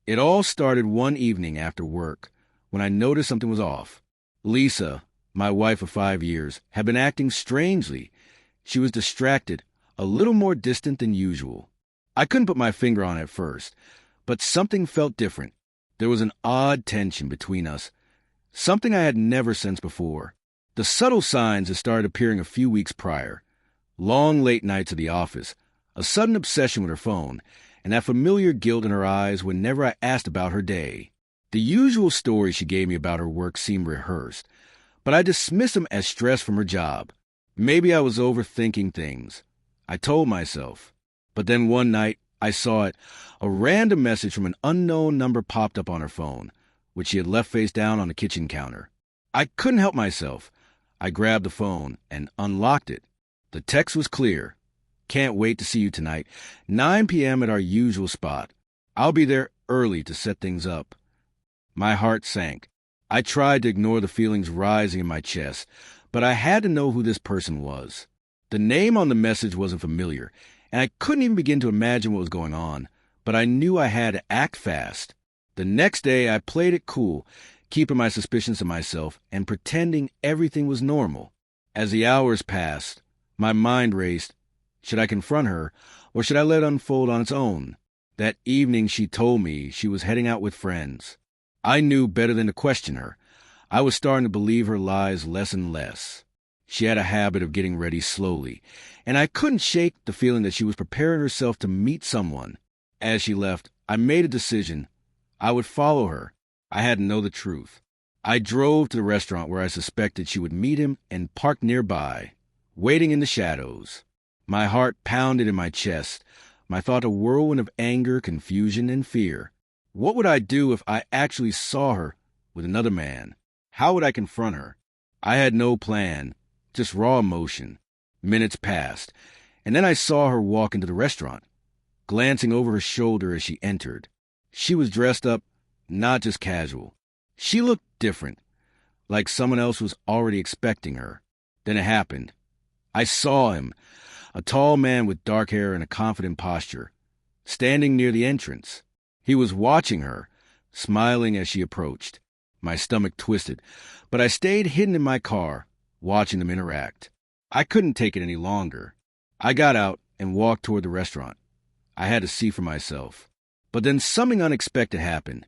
It all started one evening after work when I noticed something was off. Lisa, my wife of 5 years, had been acting strangely. She was distracted, a little more distant than usual. I couldn't put my finger on it at first, but something felt different. There was an odd tension between us, something I had never sensed before. The subtle signs had started appearing a few weeks prior. Long late nights at the office, a sudden obsession with her phone, and that familiar guilt in her eyes whenever I asked about her day. The usual stories she gave me about her work seemed rehearsed, but I dismissed them as stress from her job. Maybe I was overthinking things, I told myself. But then one night, I saw it. A random message from an unknown number popped up on her phone, which she had left face down on the kitchen counter. I couldn't help myself. I grabbed the phone and unlocked it. The text was clear. Can't wait to see you tonight. 9 p.m. at our usual spot. I'll be there early to set things up. My heart sank. I tried to ignore the feelings rising in my chest, but I had to know who this person was. The name on the message wasn't familiar, and I couldn't even begin to imagine what was going on, but I knew I had to act fast. The next day, I played it cool, keeping my suspicions to myself and pretending everything was normal. As the hours passed, my mind raced. Should I confront her, or should I let it unfold on its own? That evening she told me she was heading out with friends. I knew better than to question her. I was starting to believe her lies less and less. She had a habit of getting ready slowly, and I couldn't shake the feeling that she was preparing herself to meet someone. As she left, I made a decision. I would follow her. I had to know the truth. I drove to the restaurant where I suspected she would meet him and parked nearby, waiting in the shadows. My heart pounded in my chest, my thought a whirlwind of anger, confusion, and fear. What would I do if I actually saw her with another man? How would I confront her? I had no plan, just raw emotion. Minutes passed, and then I saw her walk into the restaurant, glancing over her shoulder as she entered. She was dressed up, not just casual. She looked different, like someone else was already expecting her. Then it happened. I saw him, a tall man with dark hair and a confident posture, standing near the entrance. He was watching her, smiling as she approached. My stomach twisted, but I stayed hidden in my car, watching them interact. I couldn't take it any longer. I got out and walked toward the restaurant. I had to see for myself. But then something unexpected happened.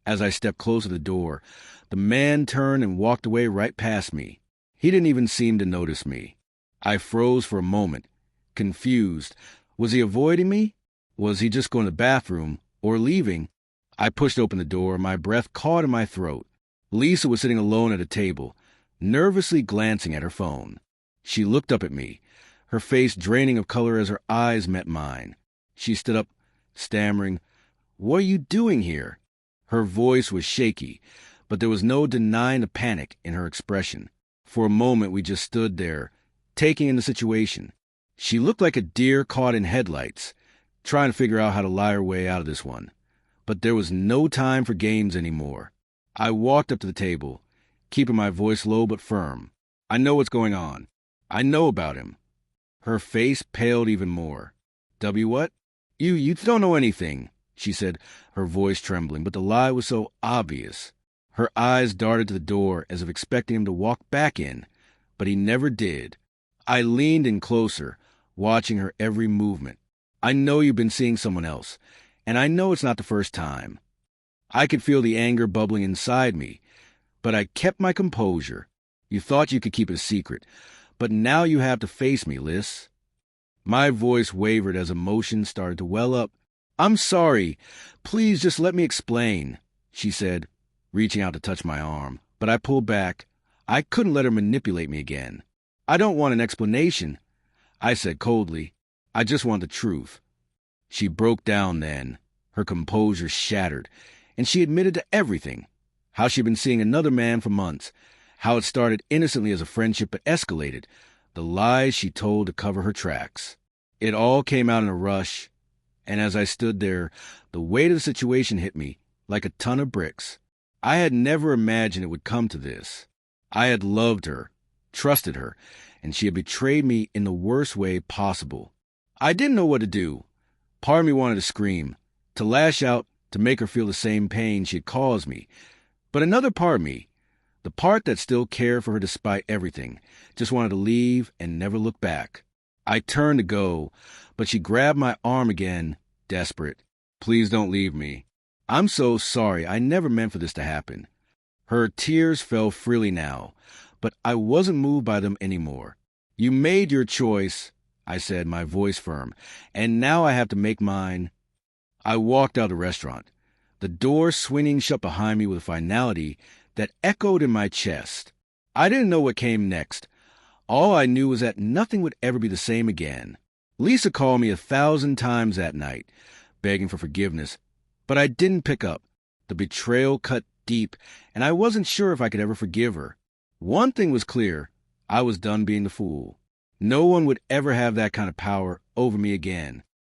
As I stepped close to the door, the man turned and walked away right past me. He didn't even seem to notice me. I froze for a moment, confused. Was he avoiding me? Was he just going to the bathroom or leaving? I pushed open the door, my breath caught in my throat. Lisa was sitting alone at a table, nervously glancing at her phone. She looked up at me, her face draining of color as her eyes met mine. She stood up, stammering, "What are you doing here?" Her voice was shaky, but there was no denying the panic in her expression. For a moment we just stood there, taking in the situation. She looked like a deer caught in headlights, trying to figure out how to lie her way out of this one. But there was no time for games anymore. I walked up to the table, keeping my voice low but firm. "I know what's going on. I know about him." Her face paled even more. What? You don't know anything," she said, her voice trembling, but the lie was so obvious. Her eyes darted to the door as if expecting him to walk back in, but he never did. I leaned in closer, watching her every movement. "I know you've been seeing someone else, and I know it's not the first time." I could feel the anger bubbling inside me, but I kept my composure. "You thought you could keep it a secret, but now you have to face me, Liz." My voice wavered as emotions started to well up. "I'm sorry. Please just let me explain," she said, reaching out to touch my arm. But I pulled back. I couldn't let her manipulate me again. "I don't want an explanation," I said coldly. "I just want the truth." She broke down then. Her composure shattered, and she admitted to everything. How she'd been seeing another man for months, how it started innocently as a friendship but escalated, the lies she told to cover her tracks. It all came out in a rush, and as I stood there, the weight of the situation hit me like a ton of bricks. I had never imagined it would come to this. I had loved her, trusted her, and she had betrayed me in the worst way possible. I didn't know what to do. Part of me wanted to scream, to lash out, to make her feel the same pain she had caused me. But another part of me, the part that still cared for her despite everything, just wanted to leave and never look back. I turned to go, but she grabbed my arm again, desperate. Please don't leave me. I'm so sorry. I never meant for this to happen. Her tears fell freely now, but I wasn't moved by them anymore. You made your choice, I said, my voice firm, and now I have to make mine. I walked out of the restaurant, the door swinging shut behind me with a finality that echoed in my chest. I didn't know what came next. All I knew was that nothing would ever be the same again. Lisa called me 1,000 times that night, begging for forgiveness, but I didn't pick up. The betrayal cut deep, and I wasn't sure if I could ever forgive her. One thing was clear. I was done being the fool. No one would ever have that kind of power over me again.